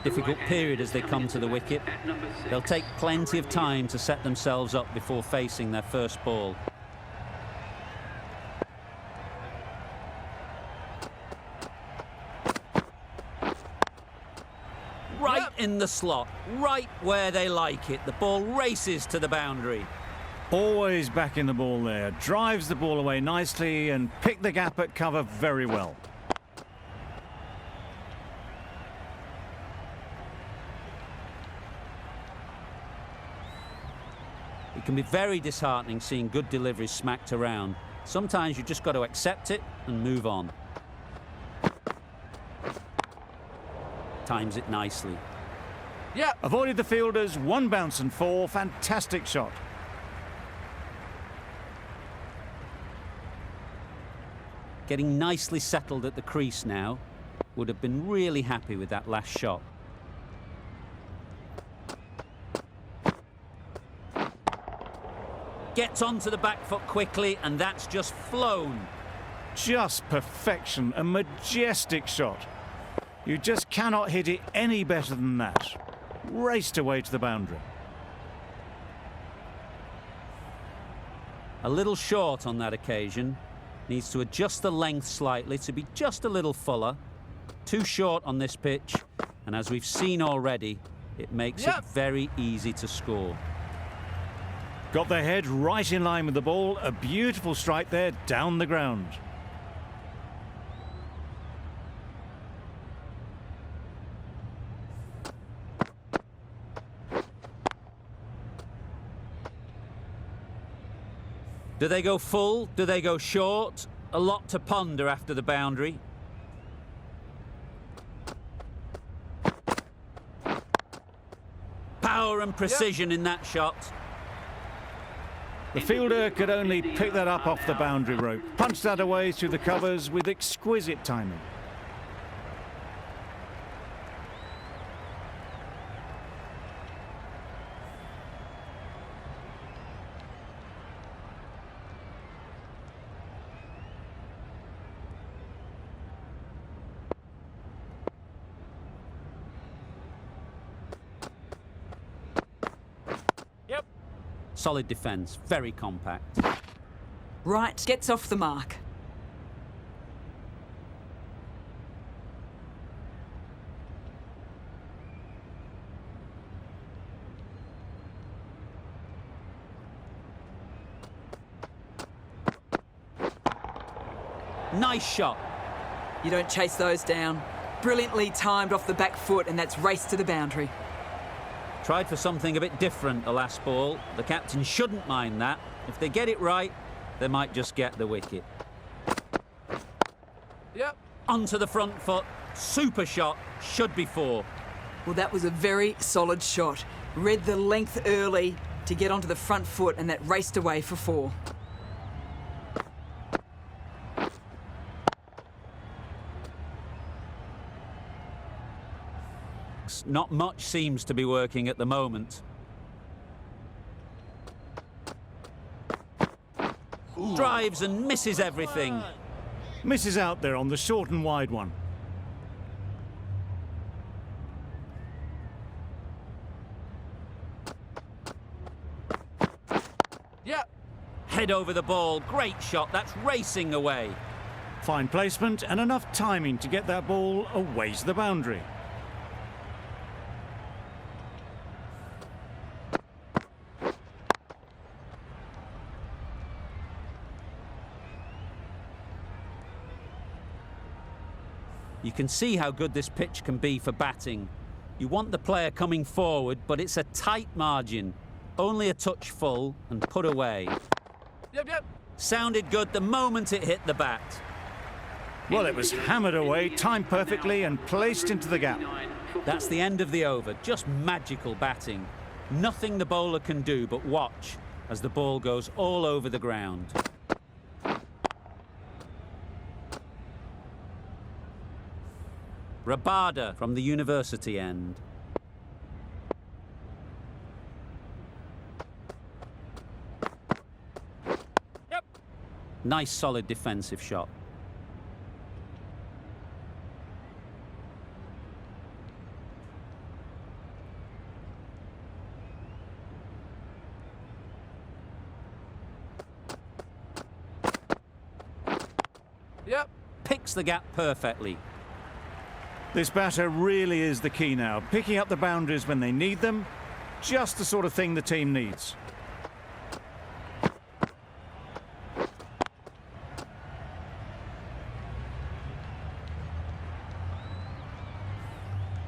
difficult period as they come to the wicket. They'll take plenty of time to set themselves up before facing their first ball. Right in the slot, right where they like it. The ball races to the boundary. Always backing the ball there. Drives the ball away nicely and picked the gap at cover very well. It can be very disheartening seeing good deliveries smacked around. Sometimes you just got to accept it and move on. Times it nicely. Yeah. Avoided the fielders, one bounce and four. Fantastic shot. Getting nicely settled at the crease now. Would have been really happy with that last shot. Gets onto the back foot quickly, and that's just flown. Just perfection, a majestic shot. You just cannot hit it any better than that. Raced away to the boundary. A little short on that occasion. Needs to adjust the length slightly to be just a little fuller. Too short on this pitch, and as we've seen already, it makes it very easy to score. Got their head right in line with the ball. A beautiful strike there down the ground. Do they go full? Do they go short? A lot to ponder after the boundary. Power and precision in that shot. The fielder could only pick that up off the boundary rope. Punched that away through the covers with exquisite timing. Solid defence, very compact. Right, gets off the mark. Nice shot. You don't chase those down. Brilliantly timed off the back foot, and that's raced to the boundary. Tried for something a bit different the last ball. The captain shouldn't mind that. If they get it right, they might just get the wicket. Yep. Onto the front foot. Super shot. Should be four. Well, that was a very solid shot. Read the length early to get onto the front foot, and that raced away for four. Not much seems to be working at the moment. Ooh. Drives and misses everything. Misses out there on the short and wide one. Yeah. Head over the ball. Great shot. That's racing away. Fine placement and enough timing to get that ball away to the boundary. You can see how good this pitch can be for batting. You want the player coming forward, but it's a tight margin. Only a touch full and put away. Yep. Sounded good the moment it hit the bat. Well, it was hammered away, timed perfectly and placed into the gap. That's the end of the over. Just magical batting. Nothing the bowler can do but watch as the ball goes all over the ground. Rabada from the university end. Yep. Nice solid defensive shot. Yep. Picks the gap perfectly. This batter really is the key now, picking up the boundaries when they need them, just the sort of thing the team needs.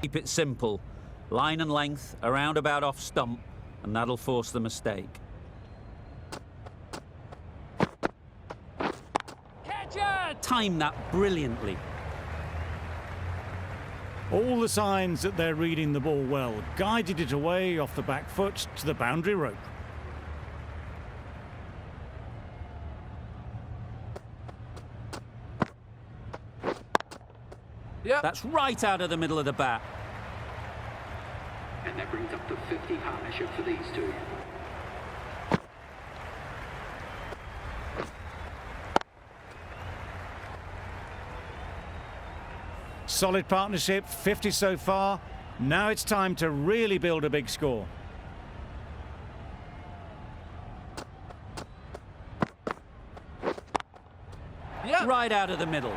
Keep it simple. Line and length, around about off stump, and that'll force the mistake. Catch it! Time that brilliantly. All the signs that they're reading the ball well, guided it away off the back foot to the boundary rope. Yep. That's right out of the middle of the bat. And that brings up the 50 partnership for these two. Solid partnership, 50 so far. Now it's time to really build a big score. Yep. Right out of the middle.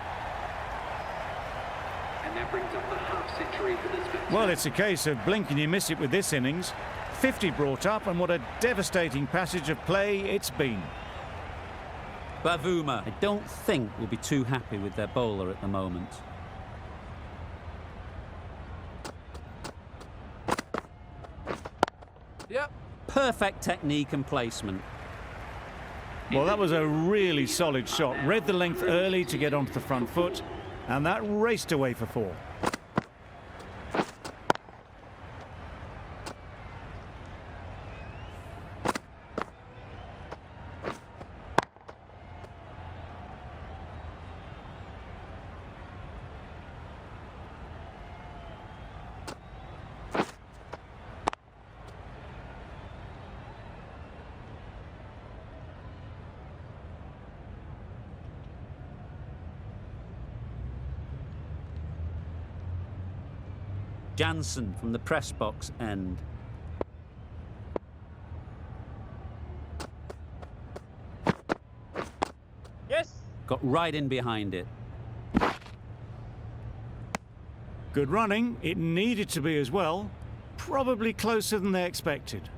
And that brings up the half century for this batsman. Well, it's a case of blink and you miss it with this innings. 50 brought up, and what a devastating passage of play it's been. Bavuma, I don't think will be too happy with their bowler at the moment. Yep. Perfect technique and placement. Well, that was a really solid shot. Read the length early to get onto the front foot, and that raced away for 4. Jansen from the press box end. Yes. Got right in behind it. Good running. It needed to be as well. Probably closer than they expected.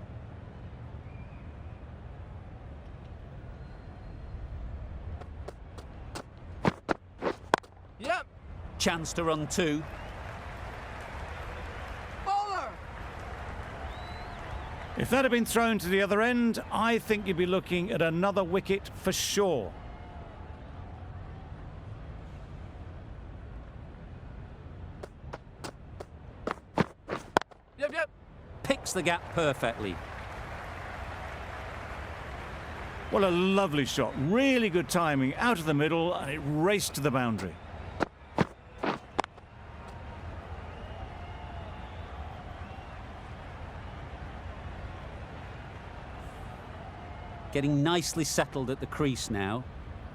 Yep. Chance to run 2. Bowler. If that had been thrown to the other end, I think you'd be looking at another wicket for sure. Yep. Yep. Picks the gap perfectly. What a lovely shot. Really good timing out of the middle, and it raced to the boundary. Getting nicely settled at the crease now.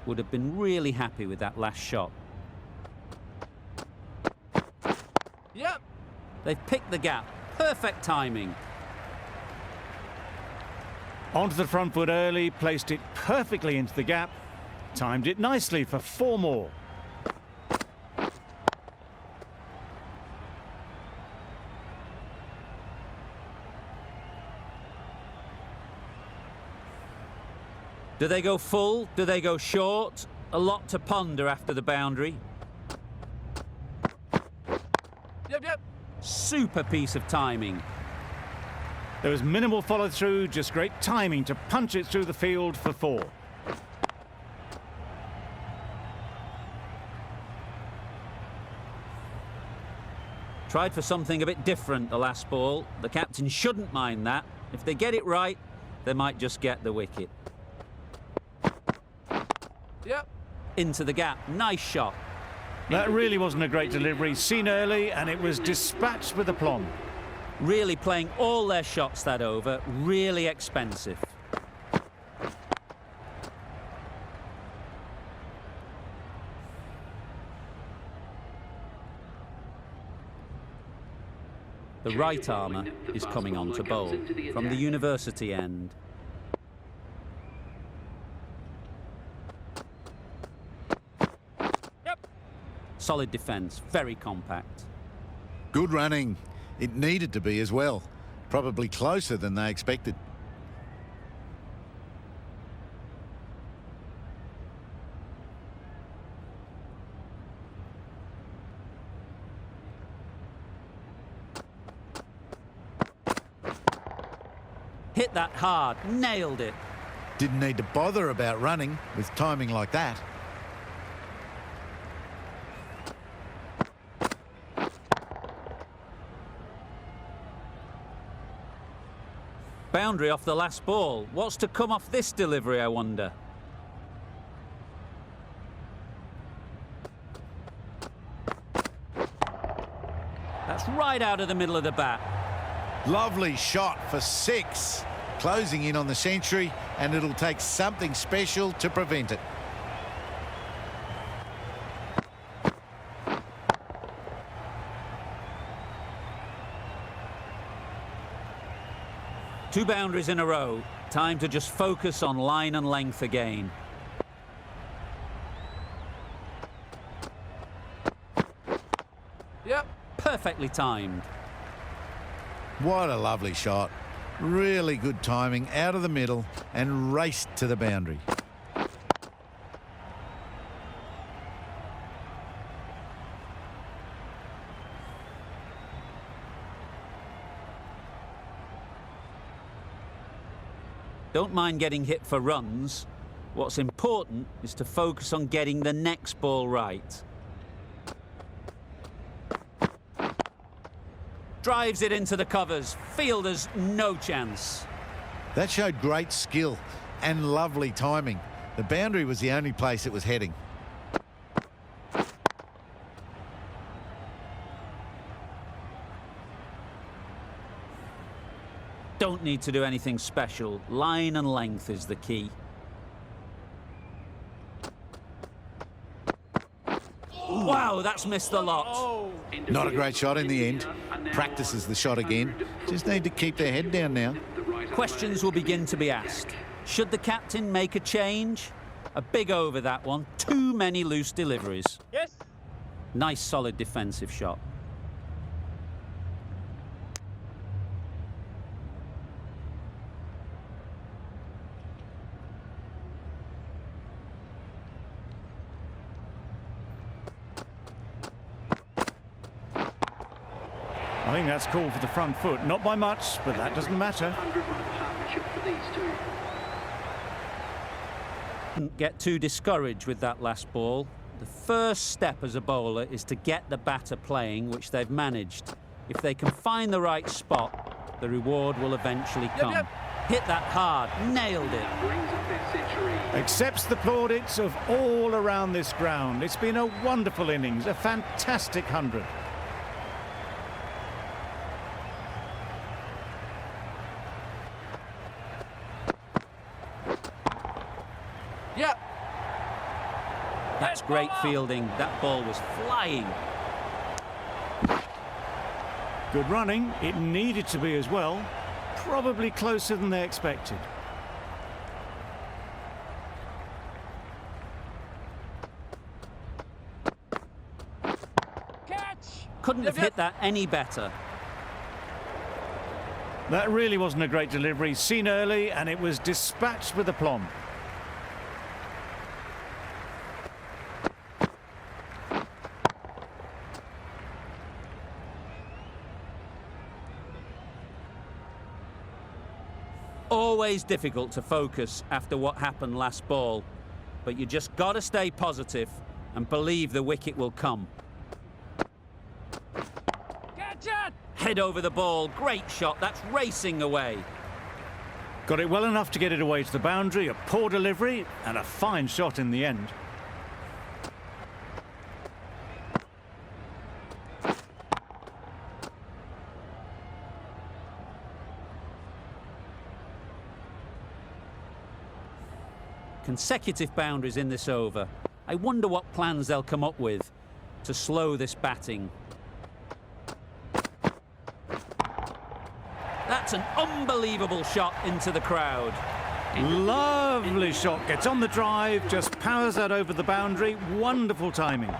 Would have been really happy with that last shot. Yep. They've picked the gap. Perfect timing. Onto the front foot early, placed it perfectly into the gap. Timed it nicely for 4 more. Do they go full? Do they go short? A lot to ponder after the boundary. Yep. Yep. Super piece of timing. There was minimal follow-through, just great timing to punch it through the field for 4. Tried for something a bit different the last ball. The captain shouldn't mind that. If they get it right, they might just get the wicket. Yep. Into the gap. Nice shot. That really wasn't a great delivery. Seen early, and it was dispatched with aplomb. Really playing all their shots that over. Really expensive. The right armour is coming on to bowl from the university end. Solid defence, very compact. Good running. It needed to be as well. Probably closer than they expected. Hit that hard, nailed it. Didn't need to bother about running with timing like that. Boundary off the last ball. What's to come off this delivery, I wonder? That's right out of the middle of the bat. Lovely shot for 6. Closing in on the century, and it'll take something special to prevent it. Two boundaries in a row. Time to just focus on line and length again. Yep. Perfectly timed. What a lovely shot. Really good timing out of the middle and raced to the boundary. Don't mind getting hit for runs. What's important is to focus on getting the next ball right. Drives it into the covers. Fielder's no chance. That showed great skill and lovely timing. The boundary was the only place it was heading. Don't need to do anything special. Line and length is the key. Wow, that's missed the lot. Not a great shot in the end. Practices the shot again. Just need to keep their head down now. Questions will begin to be asked. Should the captain make a change? A big over that one. Too many loose deliveries. Yes. Nice solid defensive shot. I think that's called for the front foot. Not by much, but that doesn't matter. 100-run partnership for these two. Shouldn't get too discouraged with that last ball. The first step as a bowler is to get the batter playing, which they've managed. If they can find the right spot, the reward will eventually come. Yep. Hit that hard, nailed it. Brings up their century. Accepts the plaudits of all around this ground. It's been a wonderful innings, a fantastic 100. Yep. That's great fielding. That ball was flying. Good running. It needed to be as well. Probably closer than they expected. Catch. Couldn't have hit that any better. That really wasn't a great delivery. Seen early, and it was dispatched with aplomb. Always difficult to focus after what happened last ball, but you just got to stay positive and believe the wicket will come. Catch it. Head over the ball, great shot, that's racing away. Got it well enough to get it away to the boundary, a poor delivery, and a fine shot in the end. Consecutive boundaries in this over. I wonder what plans they'll come up with to slow this batting. That's an unbelievable shot into the crowd. Lovely shot. Gets on the drive, just powers that over the boundary. Wonderful timing.